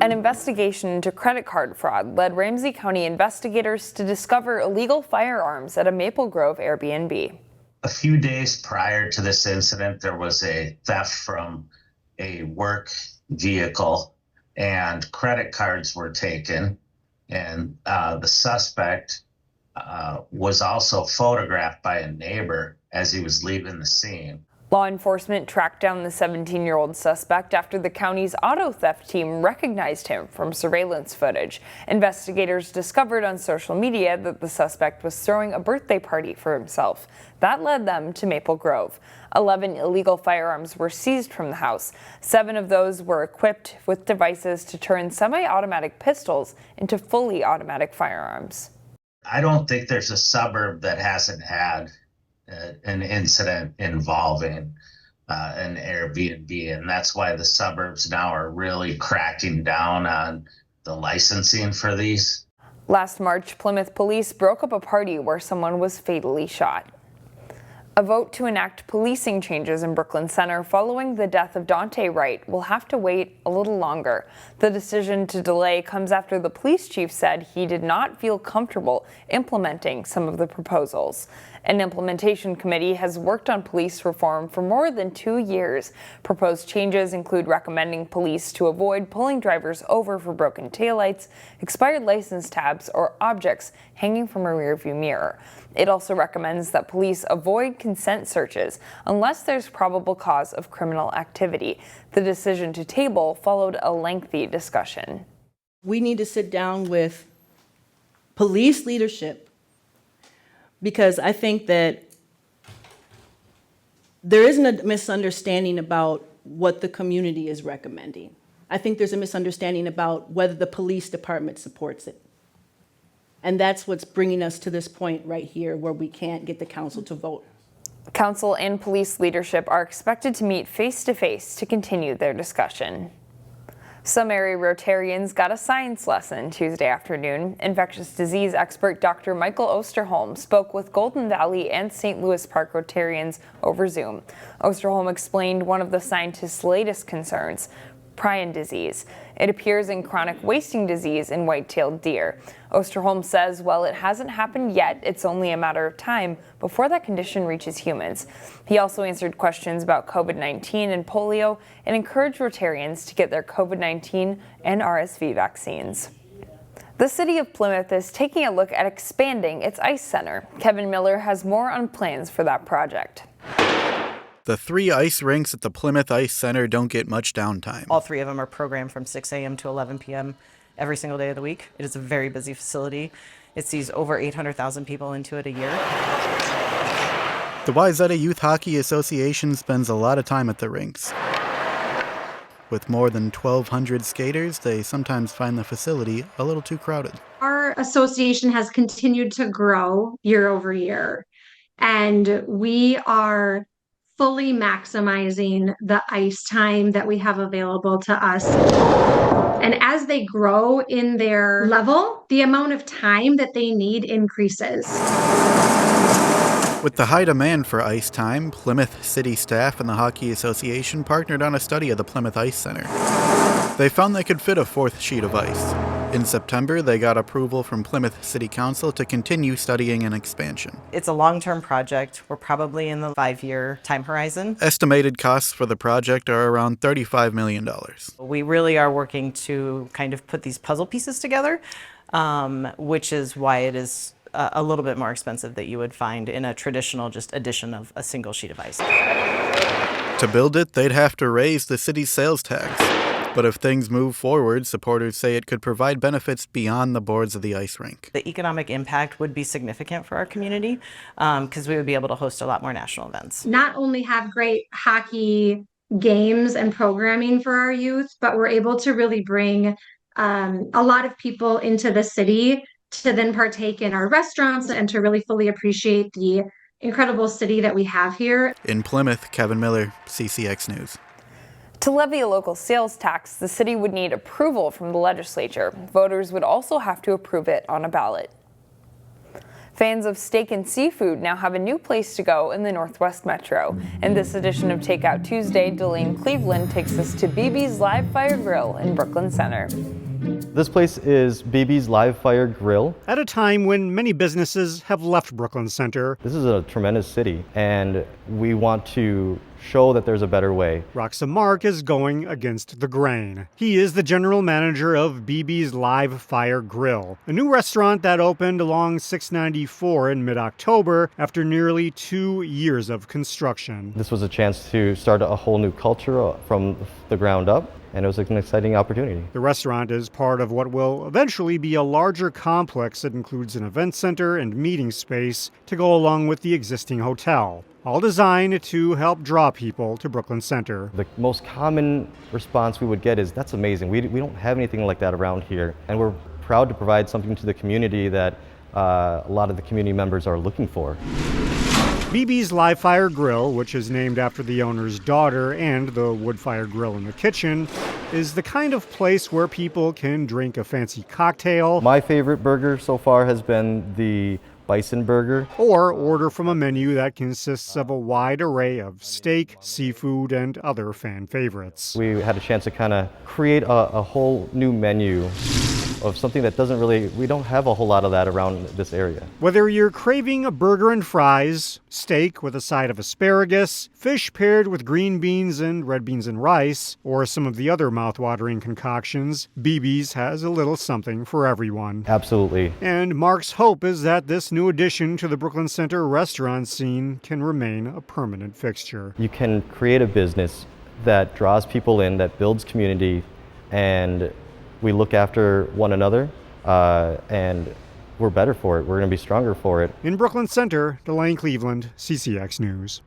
An investigation into credit card fraud led Ramsey County investigators to discover illegal firearms at a Maple Grove Airbnb. A few days prior to this incident, there was a theft from a work vehicle and credit cards were taken. And the suspect was also photographed by a neighbor as he was leaving the scene. Law enforcement tracked down the 17-year-old suspect after the county's auto theft team recognized him from surveillance footage. Investigators discovered on social media that the suspect was throwing a birthday party for himself. That led them to Maple Grove. 11 illegal firearms were seized from the house. 7 of those were equipped with devices to turn semi-automatic pistols into fully automatic firearms. I don't think there's a suburb that hasn't had an incident involving an Airbnb, and that's why the suburbs now are really cracking down on the licensing for these. Last March, Plymouth police broke up a party where someone was fatally shot. A vote to enact policing changes in Brooklyn Center following the death of Daunte Wright will have to wait a little longer. The decision to delay comes after the police chief said he did not feel comfortable implementing some of the proposals. An implementation committee has worked on police reform for more than 2 years. Proposed changes include recommending police to avoid pulling drivers over for broken taillights, expired license tabs, or objects hanging from a rearview mirror. It also recommends that police avoid consent searches unless there's probable cause of criminal activity. The decision to table followed a lengthy discussion. We need to sit down with police leadership, because I think that there isn't a misunderstanding about what the community is recommending. I think there's a misunderstanding about whether the police department supports it. And that's what's bringing us to this point right here where we can't get the council to vote. Council and police leadership are expected to meet face-to-face to continue their discussion. Some area Rotarians got a science lesson Tuesday afternoon. Infectious disease expert Dr. Michael Osterholm spoke with Golden Valley and St. Louis Park Rotarians over Zoom. Osterholm explained one of the scientists' latest concerns, prion disease. It appears in chronic wasting disease in white-tailed deer. Osterholm says while it hasn't happened yet, it's only a matter of time before that condition reaches humans. He also answered questions about COVID-19 and polio and encouraged Rotarians to get their COVID-19 and RSV vaccines. The city of Plymouth is taking a look at expanding its ice center. Kevin Miller has more on plans for that project. The 3 ice rinks at the Plymouth Ice Center don't get much downtime. All 3 of them are programmed from 6 a.m. to 11 p.m. every single day of the week. It is a very busy facility. It sees over 800,000 people into it a year. The Wayzata Youth Hockey Association spends a lot of time at the rinks. With more than 1,200 skaters, they sometimes find the facility a little too crowded. Our association has continued to grow year over year, and we are fully maximizing the ice time that we have available to us. And as they grow in their level, the amount of time that they need increases. With the high demand for ice time, Plymouth City staff and the Hockey Association partnered on a study of the Plymouth Ice Center. They found they could fit a 4th sheet of ice. In September, they got approval from Plymouth City Council to continue studying an expansion. It's a long-term project. We're probably in the 5-year time horizon. Estimated costs for the project are around $35 million. We really are working to kind of put these puzzle pieces together, which is why it is a little bit more expensive that you would find in a traditional just addition of a single sheet of ice. To build it, they'd have to raise the city's sales tax. But if things move forward, supporters say it could provide benefits beyond the boards of the ice rink. The economic impact would be significant for our community because we would be able to host a lot more national events. Not only have great hockey games and programming for our youth, but we're able to really bring a lot of people into the city to then partake in our restaurants and to really fully appreciate the incredible city that we have here. In Plymouth, Kevin Miller, CCX News. To levy a local sales tax, the city would need approval from the legislature. Voters would also have to approve it on a ballot. Fans of steak and seafood now have a new place to go in the Northwest Metro. In this edition of Takeout Tuesday, Delane Cleveland takes us to BB's Live Fire Grill in Brooklyn Center. This place is BB's Live Fire Grill. At a time when many businesses have left Brooklyn Center, This is a tremendous city, and we want to show that there's a better way. Roxa Mark is going against the grain. He is the general manager of BB's Live Fire Grill, a new restaurant that opened along 694 in mid-October after nearly 2 years of construction. This was a chance to start a whole new culture from the ground up, and it was an exciting opportunity. The restaurant is part of what will eventually be a larger complex that includes an event center and meeting space to go along with the existing hotel, all designed to help draw people to Brooklyn Center. The most common response we would get is, "That's amazing. We don't have anything like that around here." And we're proud to provide something to the community that a lot of the community members are looking for. BB's Live Fire Grill, which is named after the owner's daughter and the wood fire grill in the kitchen, is the kind of place where people can drink a fancy cocktail My favorite burger so far has been the bison burger. or order from a menu that consists of a wide array of steak, seafood, and other fan favorites. We had a chance to kind of create a whole new menu of something that we don't have a whole lot of that around this area. Whether you're craving a burger and fries, steak with a side of asparagus, fish paired with green beans and red beans and rice, or some of the other mouth-watering concoctions, BB's has a little something for everyone. Absolutely. And Mark's hope is that this new addition to the Brooklyn Center restaurant scene can remain a permanent fixture. You can create a business that draws people in, that builds community, and we look after one another, and we're better for it. We're going to be stronger for it. In Brooklyn Center, Delane Cleveland, CCX News.